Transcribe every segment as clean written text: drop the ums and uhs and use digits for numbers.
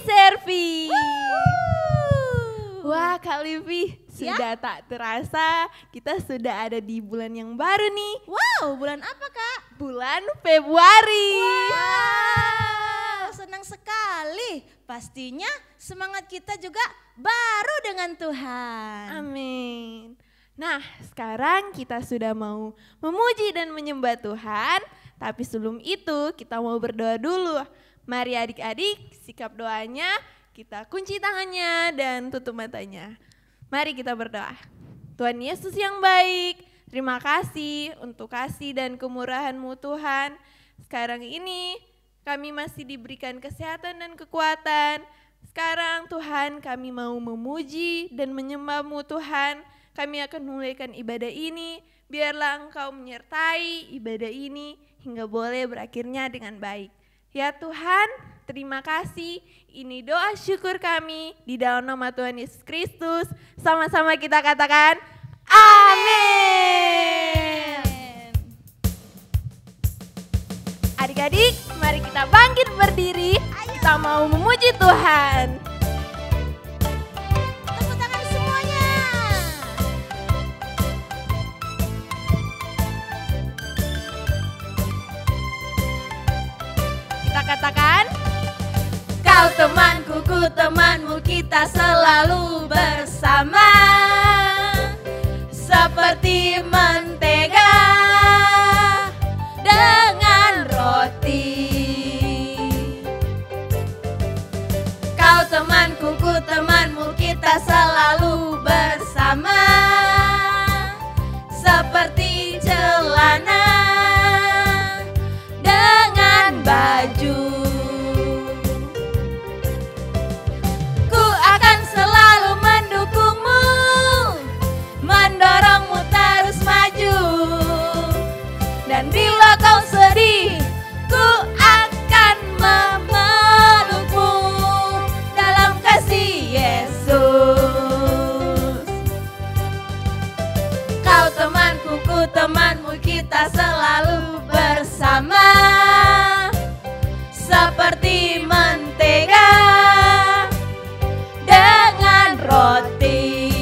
Servi. Wah Kak Livi, sudah tak terasa kita sudah ada di bulan yang baru nih. Wow, bulan apa Kak? Bulan Februari. Wow, senang sekali. Pastinya semangat kita juga baru dengan Tuhan. Amin. Nah, sekarang kita sudah mau memuji dan menyembah Tuhan. Tapi sebelum itu kita mau berdoa dulu. Mari adik-adik, sikap doanya, kita kunci tangannya dan tutup matanya. Mari kita berdoa. Tuhan Yesus yang baik, terima kasih untuk kasih dan kemurahan-Mu Tuhan. Sekarang ini kami masih diberikan kesehatan dan kekuatan. Sekarang Tuhan kami mau memuji dan menyembah-Mu Tuhan. Kami akan memulaikan ibadah ini. Biarlah Engkau menyertai ibadah ini hingga boleh berakhirnya dengan baik. Ya Tuhan, terima kasih. Ini doa syukur kami di dalam nama Tuhan Yesus Kristus. Sama-sama kita katakan, amin. Adik-adik, mari kita bangkit berdiri. Kita mau memuji Tuhan. Tepuk tangan semuanya. Kita katakan, Kau temanku, ku temanmu, kita selalu bersama. Seperti mentega dengan roti. Kau temanku, ku temanmu, kita selalu bersama. Seperti celana dengan baju. Ku akan selalu mendukungmu, mendorongmu terus maju. Dan bila kau sedih, ku akan memelukmu dalam kasih Yesus. Kau temanku, ku temanmu, kita selalu bersama. Seperti mentega dengan roti.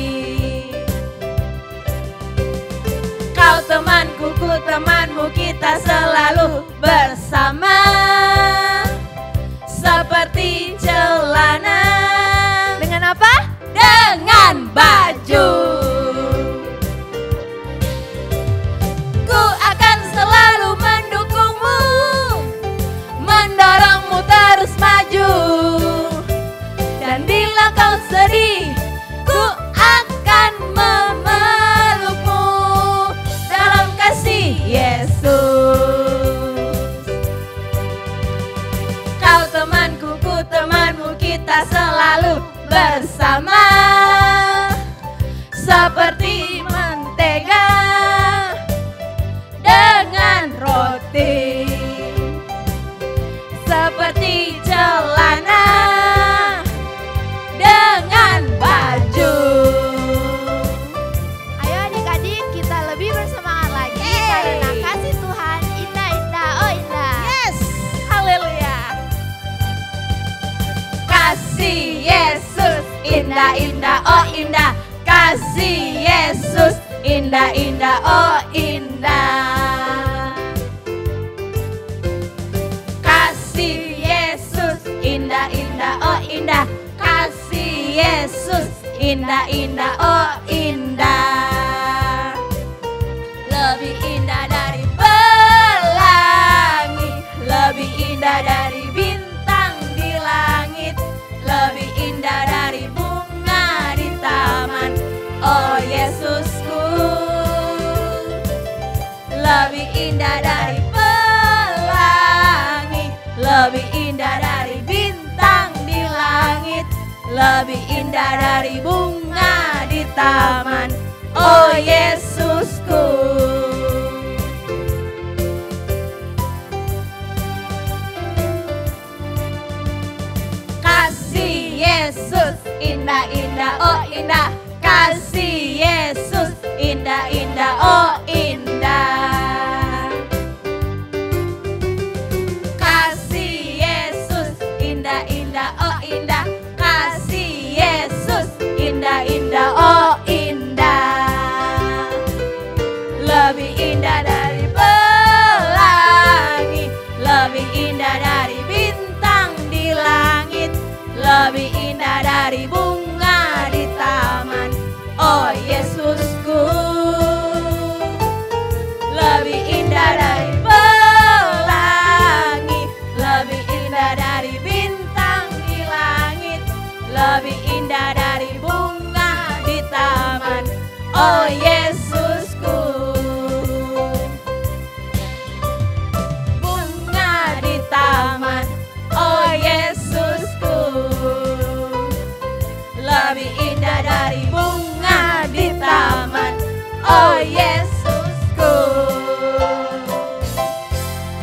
Kau temanku, ku temanmu, kita selalu bersama. Seperti celana dengan apa? dengan baju. Ku akan selalu mendukungmu, mendorongmu terus maju. Dan bila kau sedih, ku akan memelukmu dalam kasih Yesus. Kau temanku, ku temanmu, kita selalu bersama. Seperti mentega dengan roti. Seperti celana dengan baju. Ayo adik-adik kita lebih bersemangat lagi karena kasih Tuhan indah-indah, oh indah. Yes. Haleluya. Kasih Yesus indah-indah, oh indah. Kasih Yesus indah-indah, oh indah. Kasih Yesus indah-indah, oh indah. Kasih Yesus indah-indah, oh indah. Lebih indah dari pelangi, lebih indah dari bintang di langit, lebih indah dari bunga di taman. Oh Yesusku, lebih indah dari pelangi, lebih indah dari bintang di langit, lebih indah dari bunga di taman. Oh Yesusku. Kasih Yesus indah-indah, oh indah. Kasih Yesus indah-indah, oh indah. Kasih Yesus indah-indah. indah, oh indah kasih Yesus. Indah, indah, oh indah. Lebih indah dari pelangi, lebih indah dari bintang di langit, lebih indah dari bunga di taman. Oh Yesusku, lebih indah dari pelangi, lebih indah dari bintang di langit, lebih indah dari bunga di taman. Oh Yesusku, bunga di taman. Oh Yesusku, lebih indah dari bunga di taman. Oh Yesusku.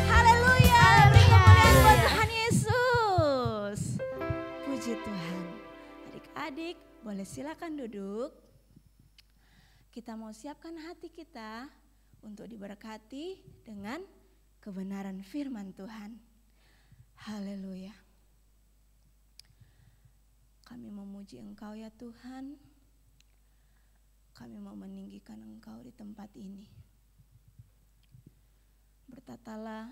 Haleluya, kemuliaan buat Tuhan Yesus. Puji Tuhan. Adik-adik boleh silakan duduk. Kita mau siapkan hati kita untuk diberkati dengan kebenaran firman Tuhan. Haleluya. Kami memuji Engkau ya Tuhan. Kami mau meninggikan Engkau di tempat ini. Bertatalah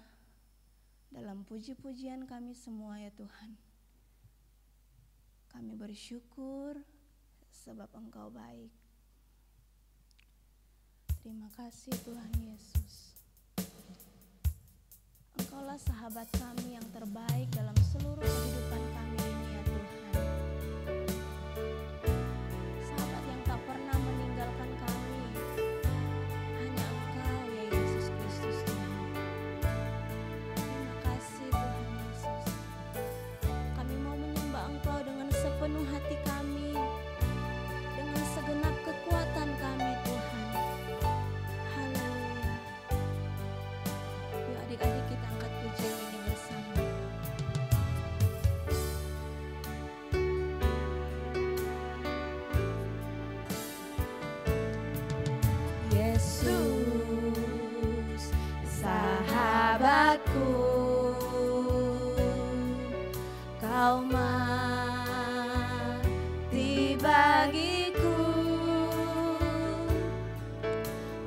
dalam puji-pujian kami semua ya Tuhan. Kami bersyukur sebab Engkau baik. Terima kasih Tuhan Yesus. Engkaulah sahabat kami yang terbaik dalam seluruh kehidupan kami ini ya Tuhan. Sahabat yang tak pernah meninggalkan kami. Hanya Engkau ya Yesus Kristus Tuhan. Terima kasih Tuhan Yesus. Kami mau menyembah Engkau dengan sepenuh hati kami, dengan segenap kekuatan kami Tuhan. Haleluya. Yuk adik-adik kita angkat pujian ini bersama. Yesus sahabatku, Kau mati bagiku,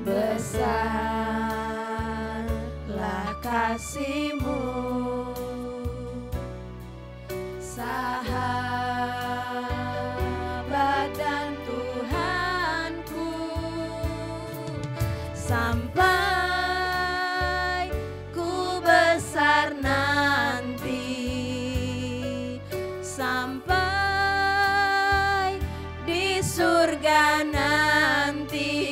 besarlah kasih-Mu, sahabat dan Tuhanku, sampai ku besar nanti, sampai di surga nanti,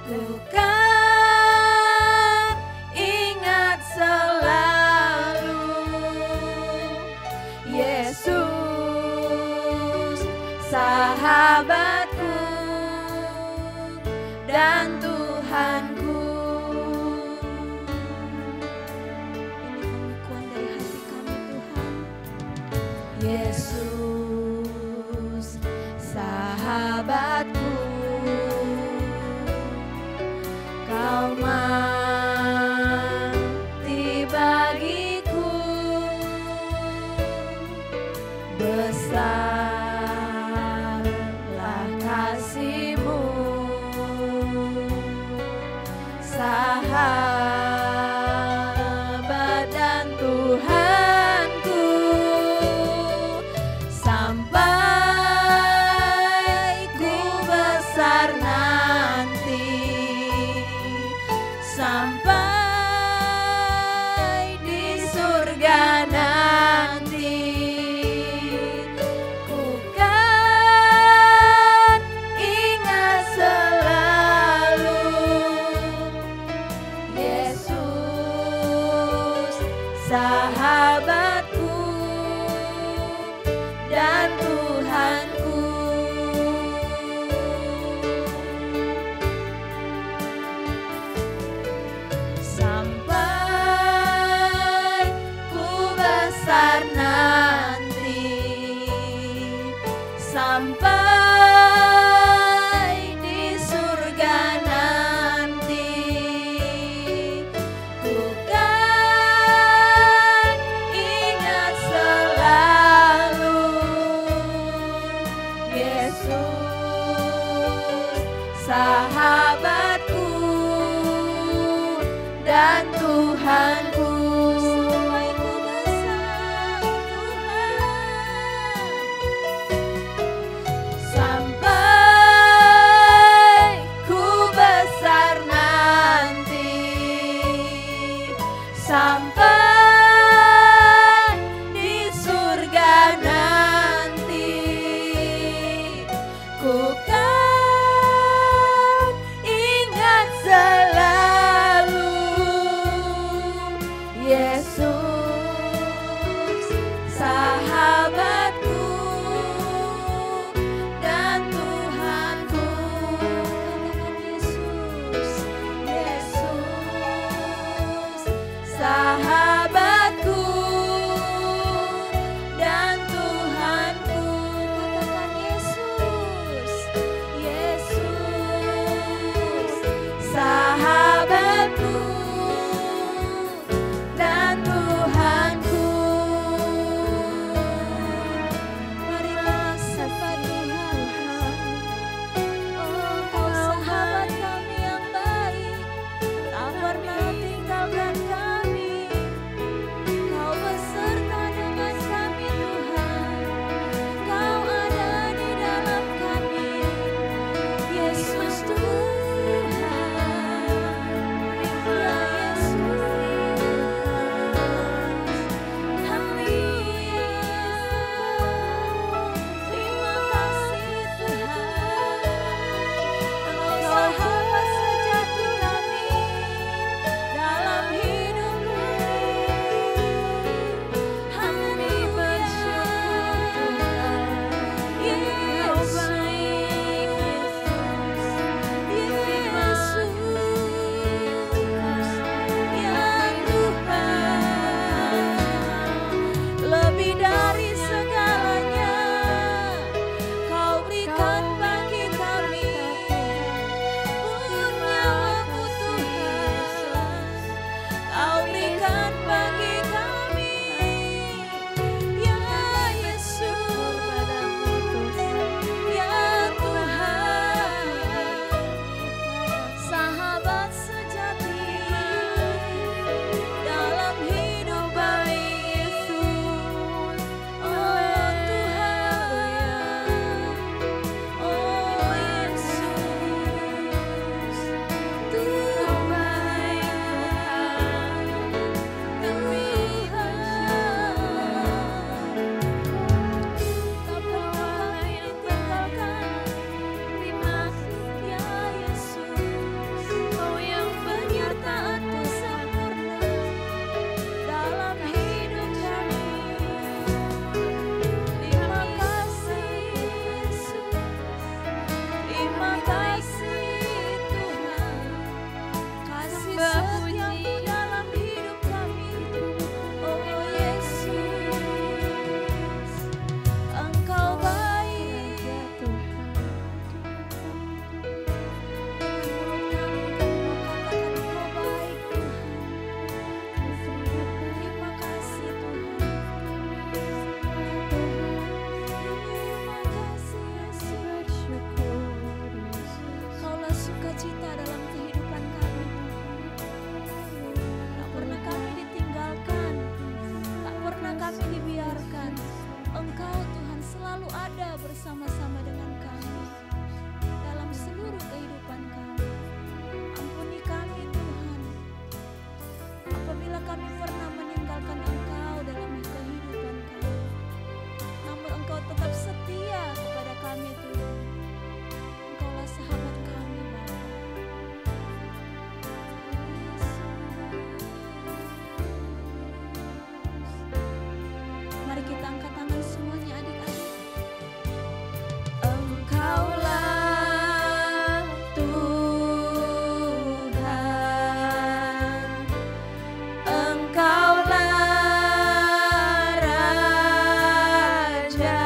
ku kan ingat selalu Yesus sahabatku dan Tuhanku. Ini pengakuan dari hati kami Tuhan. Yesus sahabatku, Kau mati bagiku, besarlah kasih-Mu, sahabat dan Tuhanku, tinggalkan. Engkau Tuhan selalu ada bersama-sama dengan kami dalam seluruh kehidupan kami. Ampuni kami Tuhan, apabila kami pernah meninggalkan Engkau dalam kehidupan kami. Namun Engkau tetap setia kepada kami Tuhan. Engkaulah sahabat kami Bapa. Mari kita angkat tangan semuanya adik-adik. Engkaulah Tuhan, Engkaulah Raja,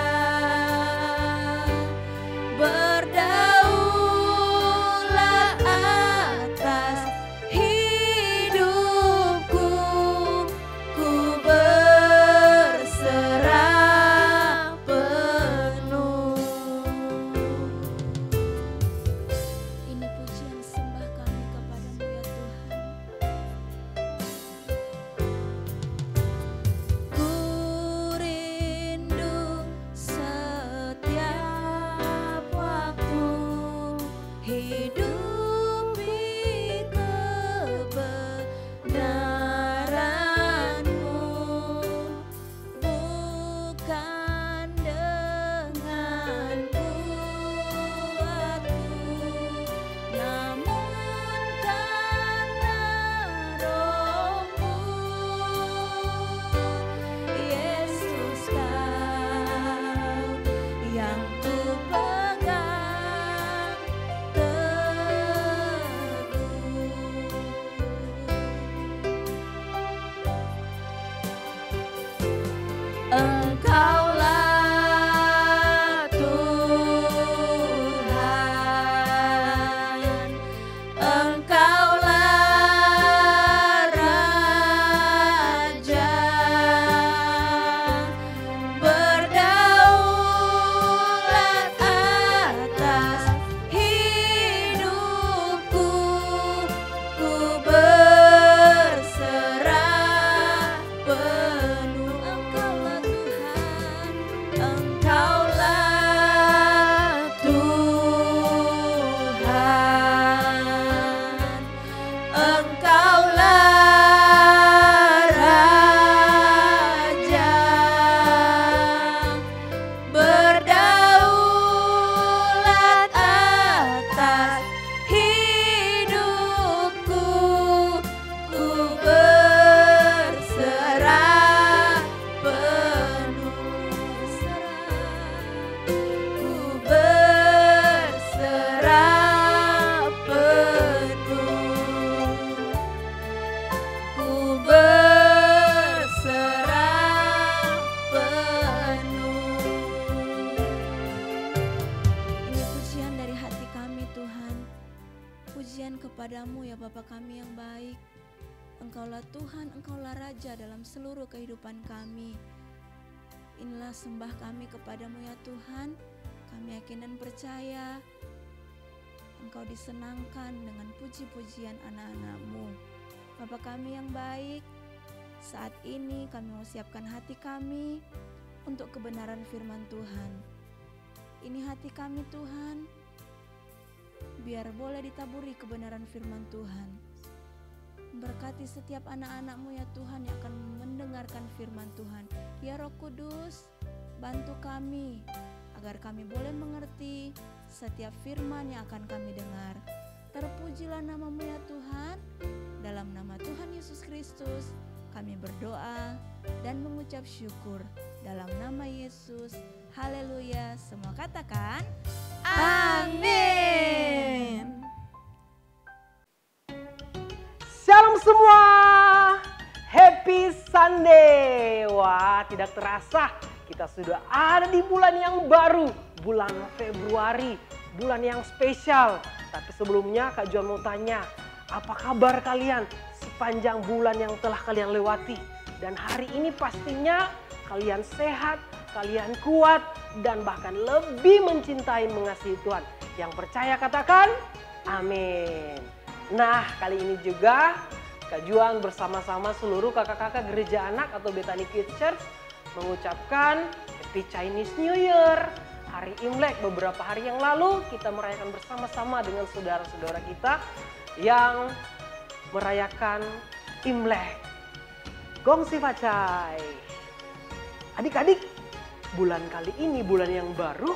berdaulat atas hidupku, ku berserah penuh. Ini pujian sembah kami kepadamu ya Tuhan. Ku rindu setiap waktu hidupi kebenaran-Mu, bukan dengan kuatku, namun karena Roh-Mu. Yesus, Kau yang ku pegang teguh. Engkaulah Tuhan, Engkaulah Raja, berdaulat atas hidupku, ku berserah penuh. Engkaulah Tuhan, Engkaulah Tuhan, Engkaulah Raja, berdaulat atas hidupku, ku berserah penuh. Ku berserah penuh. Ku berserah penuh. Ini pujian dari hati kami Tuhan. Pujian kepadamu ya Bapa kami yang baik. Engkaulah Tuhan, Engkaulah Raja dalam seluruh kehidupan kami. Inilah sembah kami kepadamu ya Tuhan. Kami yakin dan percaya Engkau disenangkan dengan puji-pujian anak-anak-Mu. Bapa kami yang baik, saat ini kami mau siapkan hati kami untuk kebenaran firman Tuhan. Ini hati kami Tuhan, biar boleh ditaburi kebenaran firman Tuhan. Berkati setiap anak-anak-Mu ya Tuhan yang akan mendengarkan firman Tuhan. Ya Roh Kudus, bantu kami agar kami boleh mengerti setiap firman yang akan kami dengar. Terpujilah nama-Mu ya Tuhan. Dalam nama Tuhan Yesus Kristus kami berdoa dan mengucap syukur. Dalam nama Yesus, haleluya. Semua katakan amin. Shalom semua, happy Sunday. Wah, tidak terasa kita sudah ada di bulan yang baru, bulan Februari, bulan yang spesial. Tapi sebelumnya Kak Juan mau tanya, apa kabar kalian sepanjang bulan yang telah kalian lewati? Dan hari ini pastinya kalian sehat, kalian kuat, dan bahkan lebih mencintai mengasihi Tuhan. Yang percaya katakan amin. Nah, kali ini juga Kak Juan bersama-sama seluruh kakak-kakak gereja anak atau Bethany Kids Church mengucapkan Happy Chinese New Year. Hari Imlek beberapa hari yang lalu kita merayakan bersama-sama dengan saudara-saudara kita yang merayakan Imlek. Gongsi Facai. Adik-adik, bulan kali ini, bulan yang baru,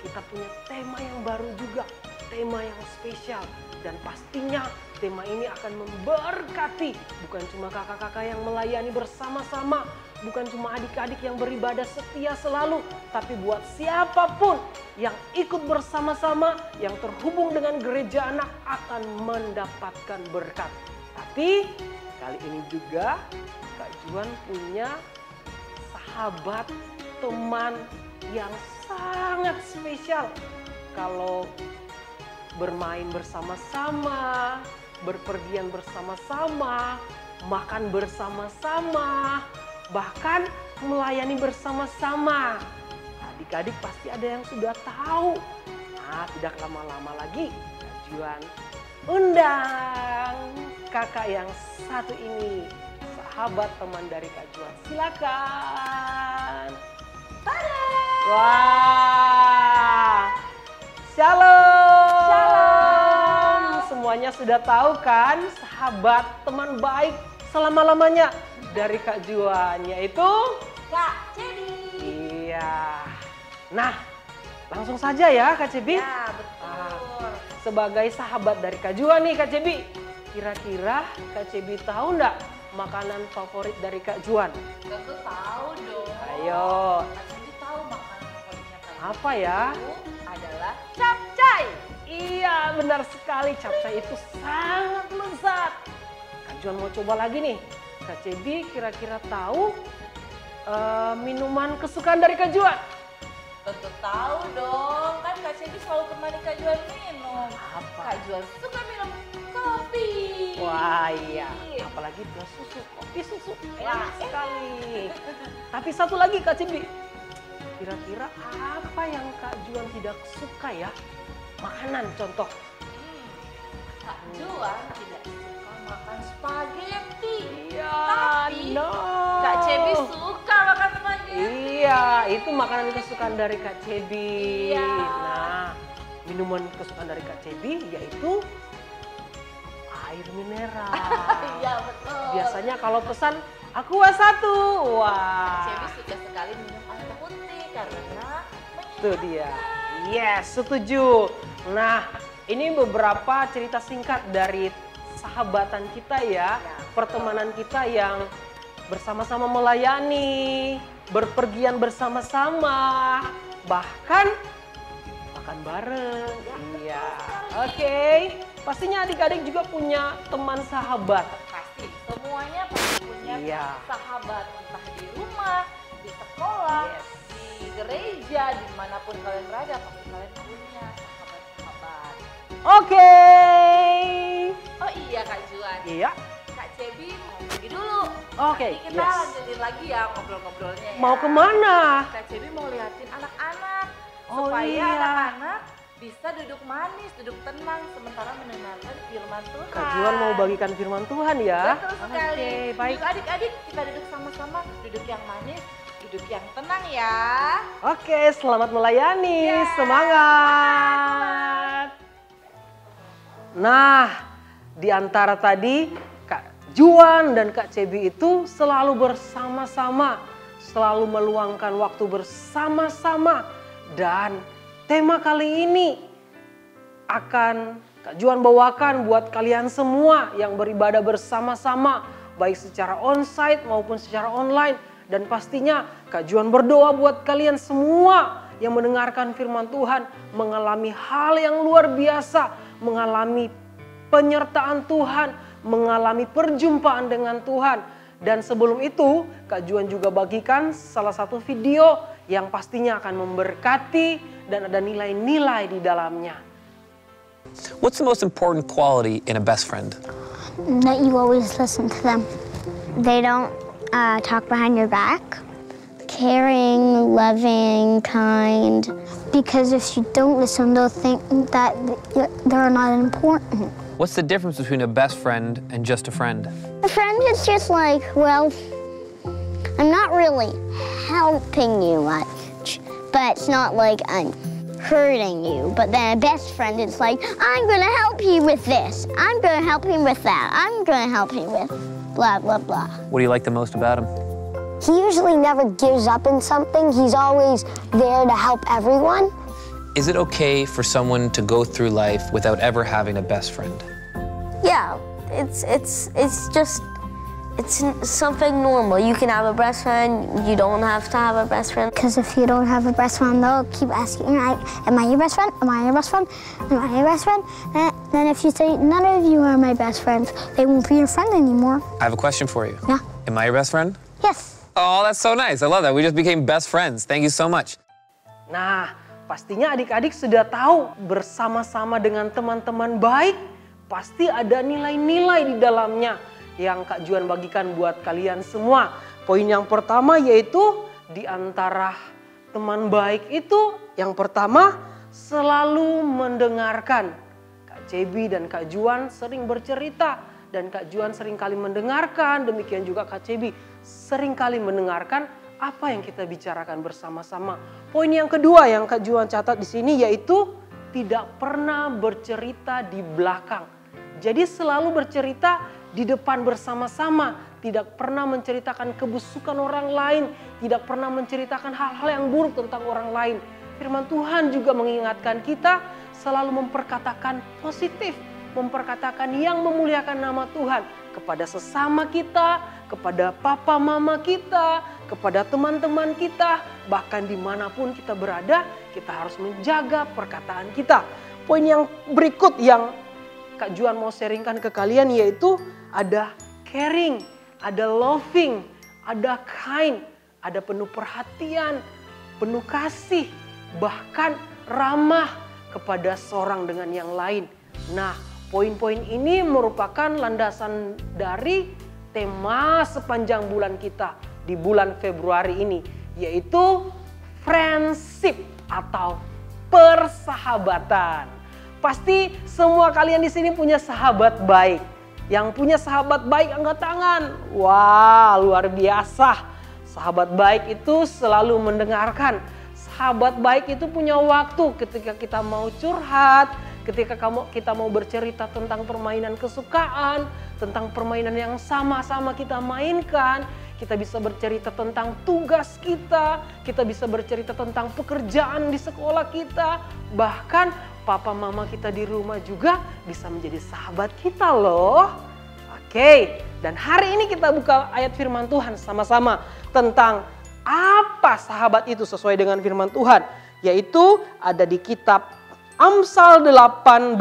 kita punya tema yang baru juga. Tema yang spesial. Dan pastinya tema ini akan memberkati. Bukan cuma kakak-kakak yang melayani bersama-sama. Bukan cuma adik-adik yang beribadah setia selalu. Tapi buat siapapun yang ikut bersama-sama, yang terhubung dengan gereja anak akan mendapatkan berkat. Tapi kali ini juga Kak Juan punya sahabat, teman yang sangat spesial. Kalau bermain bersama-sama, berpergian bersama-sama, makan bersama-sama, bahkan melayani bersama-sama. Adik-adik pasti ada yang sudah tahu. Nah, tidak lama-lama lagi, Kak Juan undang kakak yang satu ini, sahabat teman dari Kak Juan. Silakan. Wah, shalom. Shalom. Semuanya sudah tahu kan, sahabat teman baik selama-lamanya dari Kak Juan, yaitu Kak Cebi. Iya. Nah, langsung saja ya Kak Cebi. Ya, betul. Sebagai sahabat dari Kak Juan nih Kak Cebi, kira-kira Kak Cebi tahu nggak makanan favorit dari Kak Juan? Tentu tahu dong. Ayo. Kak Cebi tahu makanan favoritnya Kak Apa ya? Itu adalah capcay. Iya, benar sekali, capcay itu sangat lezat. Kak Juan mau coba lagi nih. Kak Cebi kira-kira tahu minuman kesukaan dari Kak Juan? Tentu tahu dong, kan Kak Cebi selalu temani Kak Juan minum. Apa? Kak Juan suka minum kopi. Wah iya, apalagi plus susu, kopi susu enak sekali. Tapi satu lagi Kak Cebi, kira-kira apa yang Kak Juan tidak suka ya? Makanan contoh. Kak Juan tidak suka makan spaghetti. Iya, Tapi no. Kak Cebi suka makan spaghetti. Iya, itu makanan kesukaan dari Kak Cebi. Iya. Nah, minuman kesukaan dari Kak Cebi yaitu air mineral. Iya betul. Biasanya kalau pesan Aqua 1. Wah. Cebi suka sekali minum air putih karena Itu dia. Yes, setuju. Nah, ini beberapa cerita singkat dari sahabatan kita ya. Pertemanan kita yang bersama-sama melayani, berpergian bersama-sama, bahkan makan bareng. Iya. Oke. Pastinya adik-adik juga punya teman sahabat. pasti semuanya pasti punya Iya. sahabat, entah di rumah, di sekolah, Yes. di gereja, dimanapun kalian berada pasti kalian punya sahabat-sahabat. Oke. Oh iya Kak Juan, Iya. Kak Cebi mau pergi dulu. Oke, Nanti kita yes. lanjutin lagi ya ngobrol-ngobrolnya ya. Mau kemana? Kak Cebi mau liatin anak-anak Oh, supaya iya. anak-anak bisa duduk manis, duduk tenang sementara mendengarkan firman Tuhan. Kak Juan mau bagikan firman Tuhan ya. Betul sekali. Oke, baik. Duduk adik-adik, kita duduk sama-sama, duduk yang manis, duduk yang tenang ya. Oke, selamat melayani. Semangat. Nah, di antara tadi Kak Juan dan Kak Cebi itu selalu bersama-sama, selalu meluangkan waktu bersama-sama. Dan tema kali ini akan Kak Juan bawakan buat kalian semua yang beribadah bersama-sama, baik secara onsite maupun secara online. Dan pastinya Kak Juan berdoa buat kalian semua yang mendengarkan firman Tuhan, mengalami hal yang luar biasa, mengalami penyertaan Tuhan, mengalami perjumpaan dengan Tuhan. Dan sebelum itu Kak Juan juga bagikan salah satu video yang pastinya akan memberkati dan ada nilai-nilai di dalamnya. What's the most important quality in a best friend? That you always listen to them. They don't talk behind your back. Caring, loving, kind. Because if you don't listen, they'll think that they're not important. What's the difference between a best friend and just a friend? A friend is just like, well, I'm not really helping you much, but it's not like I'm hurting you. But then a best friend is like, I'm gonna help you with this. I'm gonna help you with that. I'm gonna help you with blah, blah, blah. What do you like the most about him? He usually never gives up in something. He's always there to help everyone. Is it okay for someone to go through life without ever having a best friend? Yeah, it's something normal. You can have a best friend, you don't have to have a best friend. Because if you don't have a best friend, they'll keep asking, like, am I your best friend? Am I your best friend? Am I your best friend? And then if you say, none of you are my best friends, they won't be your friend anymore. I have a question for you. Yeah. Am I your best friend? Yes. Oh, that's so nice. I love that. We just became best friends. Thank you so much. Nah, pastinya adik-adik sudah tahu bersama-sama dengan teman-teman baik, pasti ada nilai-nilai di dalamnya yang Kak Juan bagikan buat kalian semua. Poin yang pertama yaitu di antara teman baik itu yang pertama selalu mendengarkan. Kak Cebi dan Kak Juan sering bercerita dan Kak Juan sering kali mendengarkan, demikian juga Kak Cebi sering kali mendengarkan apa yang kita bicarakan bersama-sama. Poin yang kedua yang Kak Juan catat di sini yaitu tidak pernah bercerita di belakang. Jadi selalu bercerita di depan bersama-sama, tidak pernah menceritakan kebusukan orang lain, tidak pernah menceritakan hal-hal yang buruk tentang orang lain. Firman Tuhan juga mengingatkan kita selalu memperkatakan positif, memperkatakan yang memuliakan nama Tuhan kepada sesama kita, kepada papa mama kita, kepada teman-teman kita, bahkan dimanapun kita berada, kita harus menjaga perkataan kita. Poin yang berikut yang Kak Juan mau sharingkan ke kalian yaitu ada caring, ada loving, ada kind, ada penuh perhatian, penuh kasih, bahkan ramah kepada seorang dengan yang lain. Nah, poin-poin ini merupakan landasan dari tema sepanjang bulan kita di bulan Februari ini, yaitu friendship atau persahabatan. Pasti semua kalian di sini punya sahabat baik. Yang punya sahabat baik angkat tangan. Wah, luar biasa. Sahabat baik itu selalu mendengarkan. Sahabat baik itu punya waktu ketika kita mau curhat, ketika kita mau bercerita tentang permainan kesukaan, tentang permainan yang sama-sama kita mainkan. Kita bisa bercerita tentang tugas kita bisa bercerita tentang pekerjaan di sekolah kita. Bahkan papa mama kita di rumah juga bisa menjadi sahabat kita loh. Oke, dan hari ini kita buka ayat firman Tuhan sama-sama tentang apa sahabat itu sesuai dengan firman Tuhan. Yaitu ada di kitab Amsal 18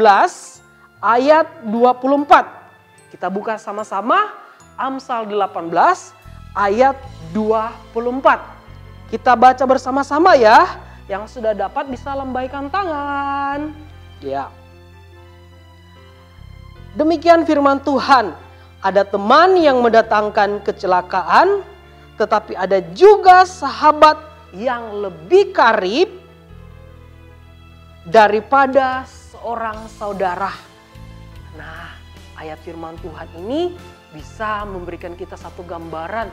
ayat 24. Kita buka sama-sama Amsal 18 ayat 24. Kita baca bersama-sama ya. Yang sudah dapat bisa lambaikan tangan. Ya. Demikian firman Tuhan. Ada teman yang mendatangkan kecelakaan, tetapi ada juga sahabat yang lebih karib daripada seorang saudara. Nah, ayat firman Tuhan ini bisa memberikan kita satu gambaran.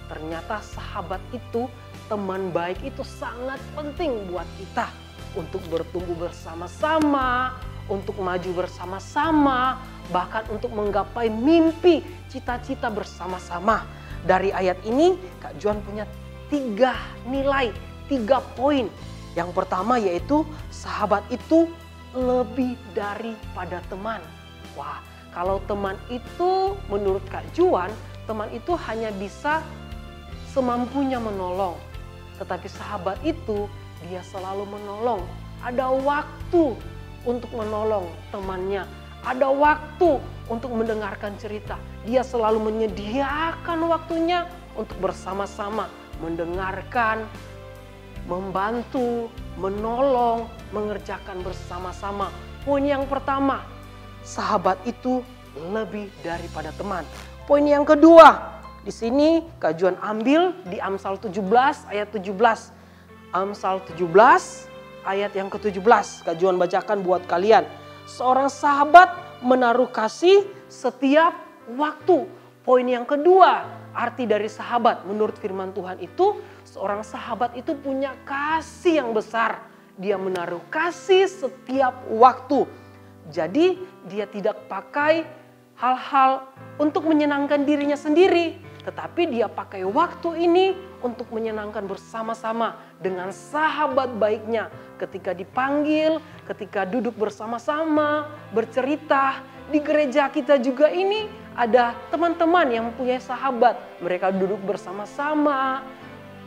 Ternyata sahabat itu, teman baik itu sangat penting buat kita untuk bertumbuh bersama-sama, untuk maju bersama-sama, bahkan untuk menggapai mimpi, cita-cita bersama-sama. Dari ayat ini Kak Juan punya 3 nilai, 3 poin. Yang pertama yaitu sahabat itu lebih daripada teman. Wah, kalau teman itu menurut Kak Juan, teman itu hanya bisa semampunya menolong. Tetapi sahabat itu dia selalu menolong. Ada waktu untuk menolong temannya. Ada waktu untuk mendengarkan cerita. Dia selalu menyediakan waktunya untuk bersama-sama mendengarkan, membantu, menolong, mengerjakan bersama-sama. Poin yang pertama, sahabat itu lebih daripada teman. Poin yang kedua, di sini Kak Juan ambil di Amsal 17 ayat 17. Amsal 17 ayat yang ke-17. Kak Juan bacakan buat kalian. Seorang sahabat menaruh kasih setiap waktu. Poin yang kedua, arti dari sahabat. Menurut firman Tuhan itu, seorang sahabat itu punya kasih yang besar. Dia menaruh kasih setiap waktu. Jadi dia tidak pakai hal-hal untuk menyenangkan dirinya sendiri. Tetapi dia pakai waktu ini untuk menyenangkan bersama-sama dengan sahabat baiknya. Ketika dipanggil, ketika duduk bersama-sama, bercerita. Di gereja kita juga ini ada teman-teman yang mempunyai sahabat. Mereka duduk bersama-sama,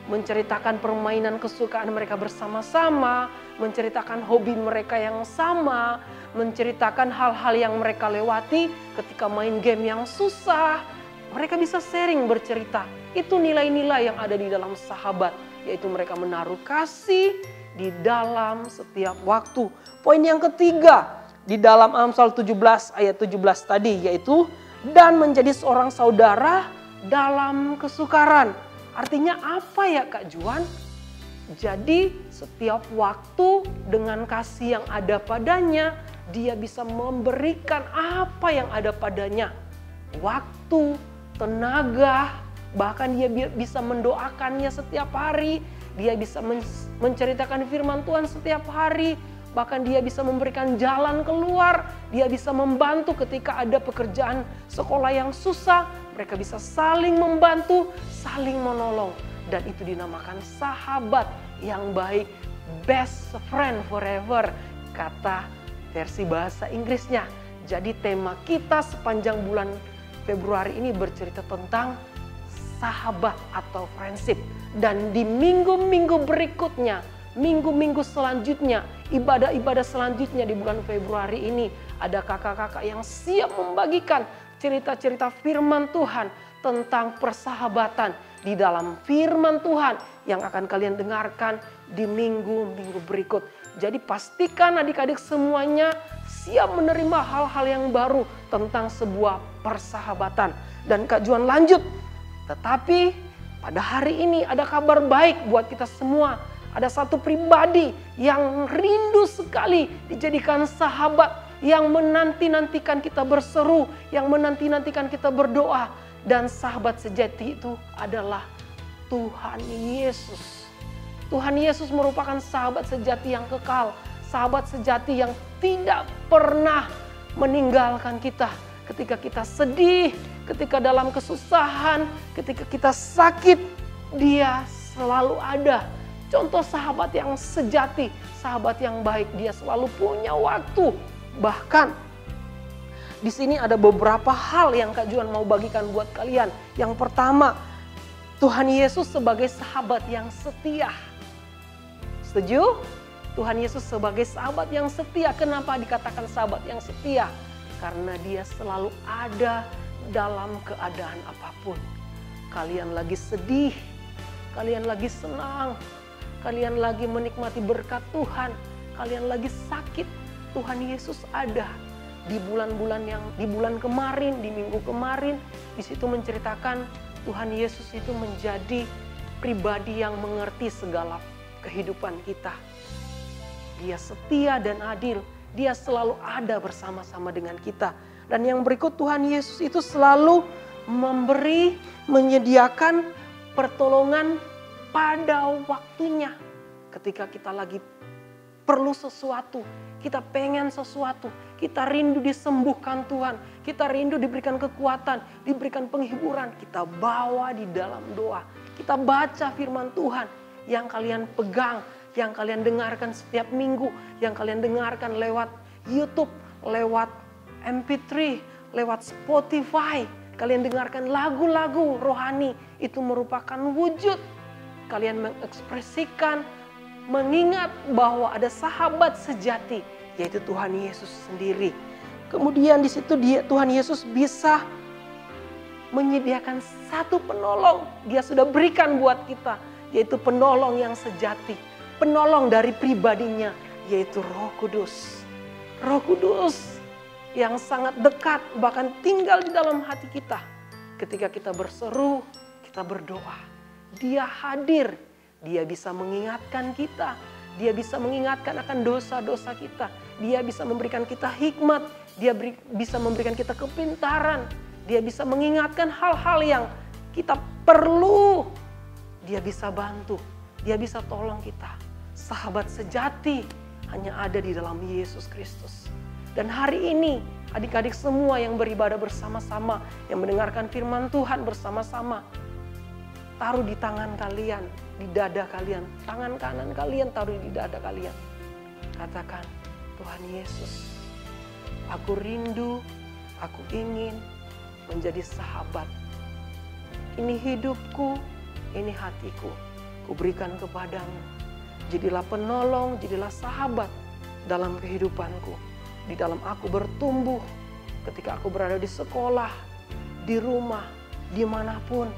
menceritakan permainan kesukaan mereka bersama-sama, menceritakan hobi mereka yang sama, menceritakan hal-hal yang mereka lewati ketika main game yang susah. Mereka bisa sharing, bercerita. Itu nilai-nilai yang ada di dalam sahabat, yaitu mereka menaruh kasih di dalam setiap waktu. Poin yang ketiga, di dalam Amsal 17 ayat 17 tadi, yaitu dan menjadi seorang saudara dalam kesukaran. Artinya apa ya Kak Juan? Jadi setiap waktu dengan kasih yang ada padanya, dia bisa memberikan apa yang ada padanya. Waktu, tenaga, bahkan dia bisa mendoakannya setiap hari. Dia bisa menceritakan firman Tuhan setiap hari. Bahkan dia bisa memberikan jalan keluar. Dia bisa membantu ketika ada pekerjaan sekolah yang susah. Mereka bisa saling membantu, saling menolong. Dan itu dinamakan sahabat yang baik. Best friend forever, kata versi bahasa Inggrisnya. Jadi tema kita sepanjang bulan Februari ini bercerita tentang sahabat atau friendship. Dan di minggu-minggu berikutnya, minggu-minggu selanjutnya, ibadah-ibadah selanjutnya di bulan Februari ini, ada kakak-kakak yang siap membagikan cerita-cerita firman Tuhan tentang persahabatan di dalam firman Tuhan yang akan kalian dengarkan di minggu-minggu berikut. Jadi pastikan adik-adik semuanya siap menerima hal-hal yang baru tentang sebuah persahabatan. Dan Kak Juan lanjut, tetapi pada hari ini ada kabar baik buat kita semua. Ada satu pribadi yang rindu sekali dijadikan sahabat, yang menanti-nantikan kita berseru, yang menanti-nantikan kita berdoa. Dan sahabat sejati itu adalah Tuhan Yesus. Tuhan Yesus merupakan sahabat sejati yang kekal, sahabat sejati yang tidak pernah meninggalkan kita. Ketika kita sedih, ketika dalam kesusahan, ketika kita sakit, dia selalu ada. Contoh sahabat yang sejati, sahabat yang baik, dia selalu punya waktu. Bahkan di sini ada beberapa hal yang Kak Juan mau bagikan buat kalian. Yang pertama, Tuhan Yesus sebagai sahabat yang setia. Setuju? Tuhan Yesus sebagai sahabat yang setia. Kenapa dikatakan sahabat yang setia? Karena dia selalu ada dalam keadaan apapun. Kalian lagi sedih, kalian lagi senang, kalian lagi menikmati berkat Tuhan, kalian lagi sakit, Tuhan Yesus ada. Di bulan kemarin, di minggu kemarin, di situ menceritakan Tuhan Yesus itu menjadi pribadi yang mengerti segala kehidupan kita. Dia setia dan adil, dia selalu ada bersama-sama dengan kita. Dan yang berikut, Tuhan Yesus itu selalu menyediakan pertolongan pada waktunya. Ketika kita lagi perlu sesuatu, kita pengen sesuatu, kita rindu disembuhkan Tuhan, kita rindu diberikan kekuatan, diberikan penghiburan, kita bawa di dalam doa. Kita baca firman Tuhan yang kalian pegang, yang kalian dengarkan setiap minggu, yang kalian dengarkan lewat YouTube, lewat MP3, lewat Spotify. Kalian dengarkan lagu-lagu rohani, itu merupakan wujud kalian mengekspresikan, mengingat bahwa ada sahabat sejati, yaitu Tuhan Yesus sendiri. Kemudian di situ Tuhan Yesus bisa menyediakan satu penolong. Dia sudah berikan buat kita, yaitu penolong yang sejati. Penolong dari pribadinya, yaitu Roh Kudus. Roh Kudus yang sangat dekat, bahkan tinggal di dalam hati kita. Ketika kita berseru, kita berdoa. Dia hadir. Dia bisa mengingatkan kita. Dia bisa mengingatkan akan dosa-dosa kita. Dia bisa memberikan kita hikmat. Dia bisa memberikan kita kepintaran. Dia bisa mengingatkan hal-hal yang kita perlu. Dia bisa bantu, dia bisa tolong kita. Sahabat sejati hanya ada di dalam Yesus Kristus. Dan hari ini adik-adik semua yang beribadah bersama-sama, yang mendengarkan firman Tuhan bersama-sama, taruh di tangan kalian, di dada kalian, tangan kanan kalian taruh di dada kalian. Katakan, Tuhan Yesus, aku rindu, aku ingin menjadi sahabat. Ini hidupku, ini hatiku, kuberikan kepadamu. Jadilah penolong, jadilah sahabat dalam kehidupanku. Di dalam aku bertumbuh, ketika aku berada di sekolah, di rumah, dimanapun.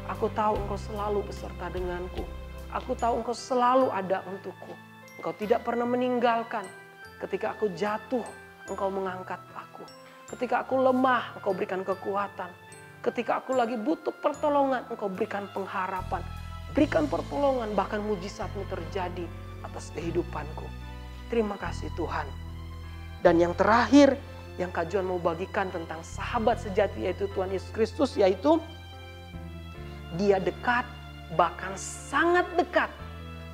Aku tahu Engkau selalu beserta denganku. Aku tahu Engkau selalu ada untukku. Engkau tidak pernah meninggalkan. Ketika aku jatuh, Engkau mengangkat aku. Ketika aku lemah, Engkau berikan kekuatan. Ketika aku lagi butuh pertolongan, Engkau berikan pengharapan. Berikan pertolongan, bahkan mujizat-Mu terjadi atas kehidupanku. Terima kasih Tuhan. Dan yang terakhir, yang Kak Juan mau bagikan tentang sahabat sejati yaitu Tuhan Yesus Kristus, yaitu Dia dekat, bahkan sangat dekat.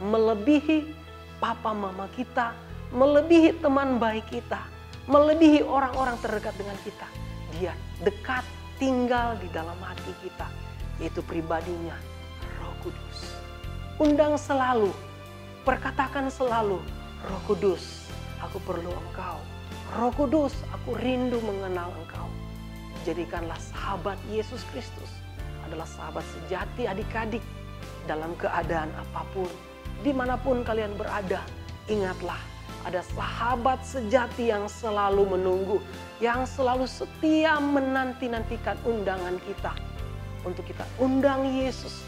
Melebihi papa mama kita, melebihi teman baik kita, melebihi orang-orang terdekat dengan kita. Dia dekat, tinggal di dalam hati kita, yaitu pribadinya Roh Kudus. Undang selalu, perkatakan selalu, Roh Kudus, aku perlu Engkau. Roh Kudus, aku rindu mengenal Engkau. Jadikanlah sahabat Yesus Kristus adalah sahabat sejati adik-adik dalam keadaan apapun, dimanapun kalian berada. Ingatlah, ada sahabat sejati yang selalu menunggu, yang selalu setia menanti-nantikan undangan kita. Untuk kita undang Yesus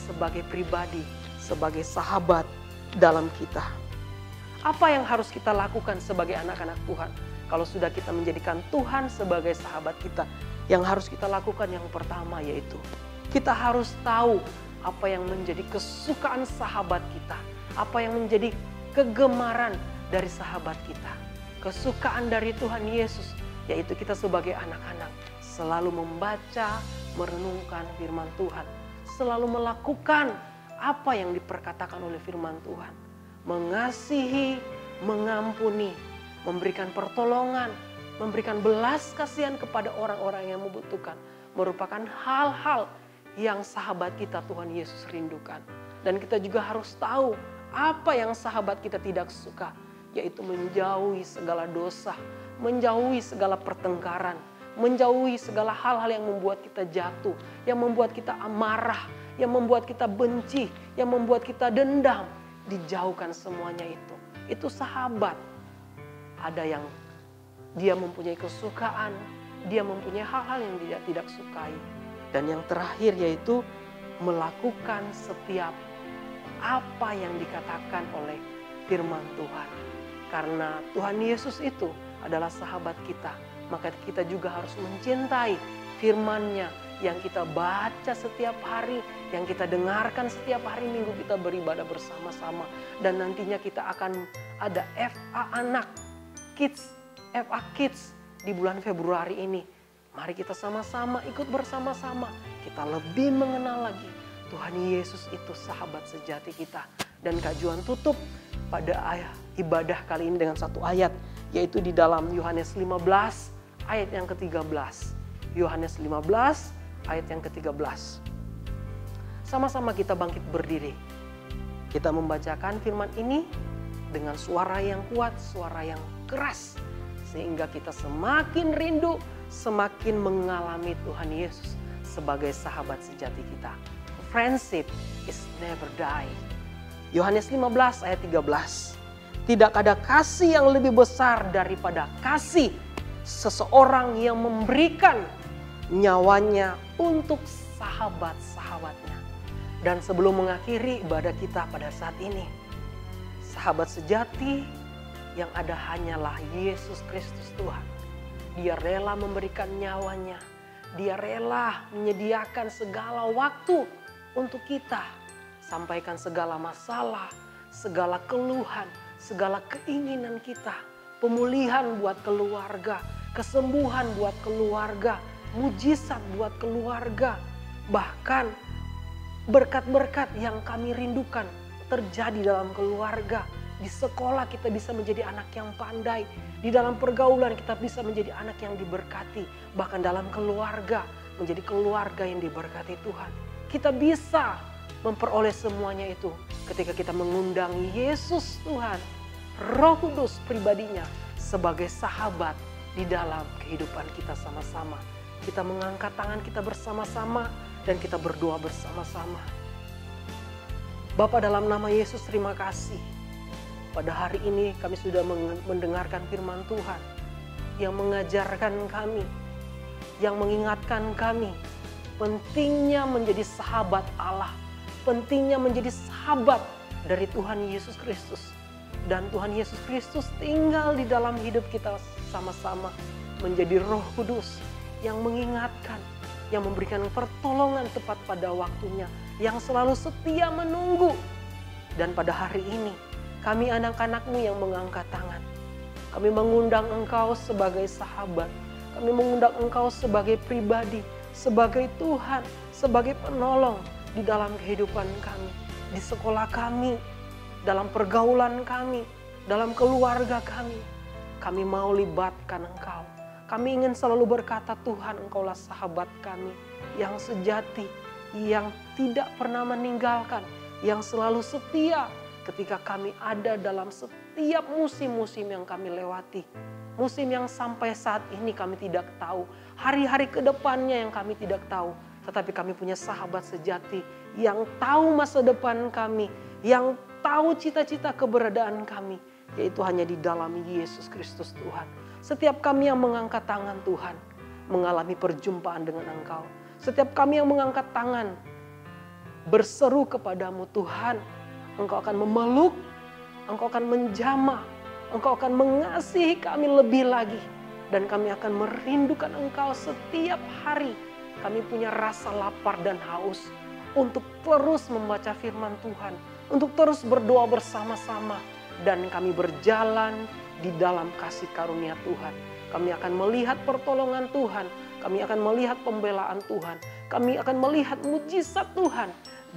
sebagai pribadi, sebagai sahabat dalam kita. Apa yang harus kita lakukan sebagai anak-anak Tuhan? Kalau sudah kita menjadikan Tuhan sebagai sahabat kita, yang harus kita lakukan yang pertama yaitu kita harus tahu apa yang menjadi kesukaan sahabat kita, apa yang menjadi kegemaran dari sahabat kita. Kesukaan dari Tuhan Yesus, yaitu kita sebagai anak-anak selalu membaca, merenungkan firman Tuhan, selalu melakukan apa yang diperkatakan oleh firman Tuhan, mengasihi, mengampuni, memberikan pertolongan, memberikan belas kasihan kepada orang-orang yang membutuhkan, merupakan hal-hal yang sahabat kita Tuhan Yesus rindukan. Dan kita juga harus tahu apa yang sahabat kita tidak suka, yaitu menjauhi segala dosa, menjauhi segala pertengkaran, menjauhi segala hal-hal yang membuat kita jatuh, yang membuat kita amarah, yang membuat kita benci, yang membuat kita dendam. Dijauhkan semuanya itu. Itu sahabat. Ada yang dia mempunyai kesukaan, dia mempunyai hal-hal yang dia tidak sukai. Dan yang terakhir yaitu melakukan setiap apa yang dikatakan oleh firman Tuhan. Karena Tuhan Yesus itu adalah sahabat kita, maka kita juga harus mencintai firman-Nya yang kita baca setiap hari, yang kita dengarkan setiap hari Minggu kita beribadah bersama-sama. Dan nantinya kita akan ada FA Anak Kids, FA Kids di bulan Februari ini. Mari kita sama-sama ikut bersama-sama. Kita lebih mengenal lagi Tuhan Yesus itu sahabat sejati kita. Dan Kak Juan tutup pada ibadah kali ini dengan satu ayat, yaitu di dalam Yohanes 15 ayat yang ke-13. Yohanes 15 ayat yang ke-13. Sama-sama kita bangkit berdiri. Kita membacakan firman ini dengan suara yang kuat, suara yang keras. Sehingga kita semakin rindu, semakin mengalami Tuhan Yesus sebagai sahabat sejati kita. Friendship is never die. Yohanes 15 ayat 13. Tidak ada kasih yang lebih besar daripada kasih seseorang yang memberikan nyawanya untuk sahabat-sahabatnya. Dan sebelum mengakhiri ibadah kita pada saat ini, sahabat sejati yang ada hanyalah Yesus Kristus Tuhan. Dia rela memberikan nyawanya. Dia rela menyediakan segala waktu untuk kita. Sampaikan segala masalah, segala keluhan, segala keinginan kita. Pemulihan buat keluarga, kesembuhan buat keluarga. mujizat buat keluarga. Bahkan berkat-berkat yang kami rindukan terjadi dalam keluarga. Di sekolah kita bisa menjadi anak yang pandai. Di dalam pergaulan kita bisa menjadi anak yang diberkati. Bahkan dalam keluarga menjadi keluarga yang diberkati Tuhan. Kita bisa memperoleh semuanya itu ketika kita mengundang Yesus Tuhan, Roh Kudus pribadinya sebagai sahabat di dalam kehidupan kita sama-sama. Kita mengangkat tangan kita bersama-sama dan kita berdoa bersama-sama. Bapa, dalam nama Yesus terima kasih. Pada hari ini kami sudah mendengarkan firman Tuhan yang mengajarkan kami, yang mengingatkan kami pentingnya menjadi sahabat Allah, pentingnya menjadi sahabat dari Tuhan Yesus Kristus. Dan Tuhan Yesus Kristus tinggal di dalam hidup kita sama-sama menjadi Roh Kudus yang mengingatkan, yang memberikan pertolongan tepat pada waktunya, yang selalu setia menunggu. Dan pada hari ini kami anak-anak-Mu yang mengangkat tangan. Kami mengundang Engkau sebagai sahabat. Kami mengundang Engkau sebagai pribadi, sebagai Tuhan, sebagai penolong di dalam kehidupan kami, di sekolah kami, dalam pergaulan kami, dalam keluarga kami. Kami mau libatkan Engkau. Kami ingin selalu berkata, Tuhan, Engkaulah sahabat kami yang sejati, yang tidak pernah meninggalkan, yang selalu setia ketika kami ada dalam setiap musim-musim yang kami lewati. Musim yang sampai saat ini kami tidak tahu. Hari-hari ke depannya yang kami tidak tahu. Tetapi kami punya sahabat sejati yang tahu masa depan kami. Yang tahu cita-cita keberadaan kami. Yaitu hanya di dalam Yesus Kristus Tuhan. Setiap kami yang mengangkat tangan Tuhan mengalami perjumpaan dengan Engkau. Setiap kami yang mengangkat tangan berseru kepadamu, Tuhan, Engkau akan memeluk, Engkau akan menjamah, Engkau akan mengasihi kami lebih lagi. Dan kami akan merindukan Engkau setiap hari. Kami punya rasa lapar dan haus untuk terus membaca firman Tuhan, untuk terus berdoa bersama-sama. Dan kami berjalan di dalam kasih karunia Tuhan. Kami akan melihat pertolongan Tuhan, kami akan melihat pembelaan Tuhan, kami akan melihat mujizat Tuhan,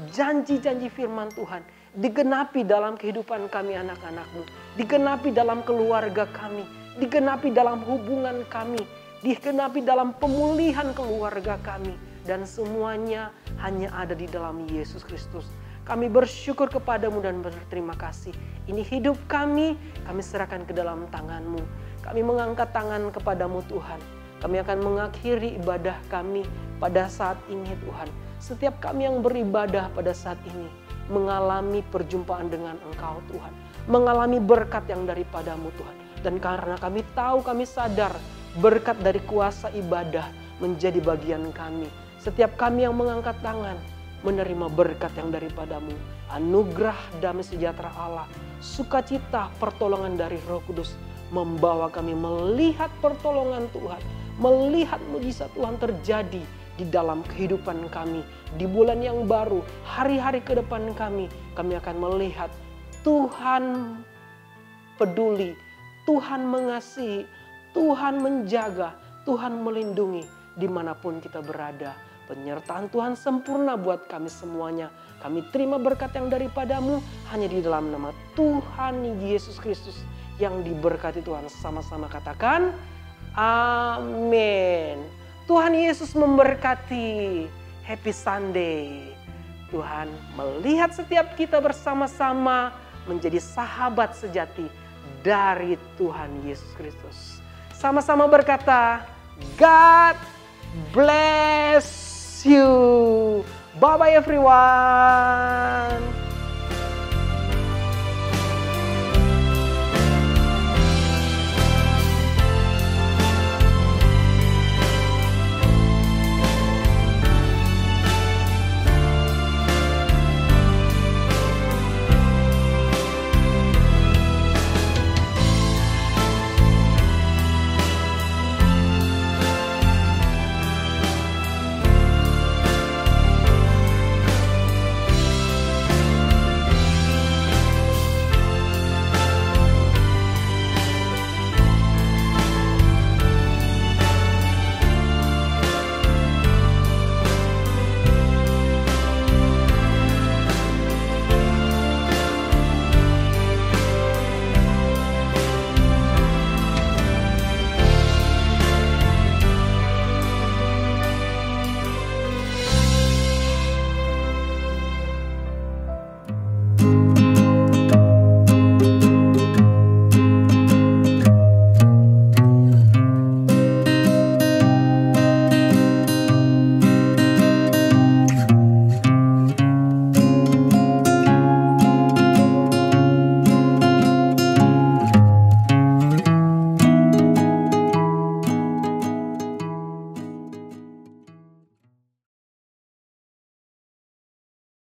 janji-janji firman Tuhan digenapi dalam kehidupan kami anak-anak-Mu, digenapi dalam keluarga kami, digenapi dalam hubungan kami, digenapi dalam pemulihan keluarga kami, dan semuanya hanya ada di dalam Yesus Kristus. Kami bersyukur kepadamu dan berterima kasih. Ini hidup kami serahkan ke dalam tangan-Mu. Kami mengangkat tangan kepadamu Tuhan. Kami akan mengakhiri ibadah kami pada saat ini Tuhan. Setiap kami yang beribadah pada saat ini mengalami perjumpaan dengan Engkau Tuhan. Mengalami berkat yang daripadamu Tuhan. Dan karena kami tahu, kami sadar berkat dari kuasa ibadah menjadi bagian kami. Setiap kami yang mengangkat tangan menerima berkat yang daripadamu. Anugerah damai sejahtera Allah, sukacita pertolongan dari Roh Kudus membawa kami melihat pertolongan Tuhan, melihat mujizat Tuhan terjadi di dalam kehidupan kami. Di bulan yang baru, hari-hari ke depan kami akan melihat Tuhan peduli, Tuhan mengasihi, Tuhan menjaga, Tuhan melindungi dimanapun kita berada. Penyertaan Tuhan sempurna buat kami semuanya. Kami terima berkat yang daripadamu hanya di dalam nama Tuhan Yesus Kristus yang diberkati Tuhan. Sama-sama katakan amin. Tuhan Yesus memberkati. Happy Sunday. Tuhan melihat setiap kita bersama-sama menjadi sahabat sejati dari Tuhan Yesus Kristus. Sama-sama berkata, God bless you. Bye-bye everyone.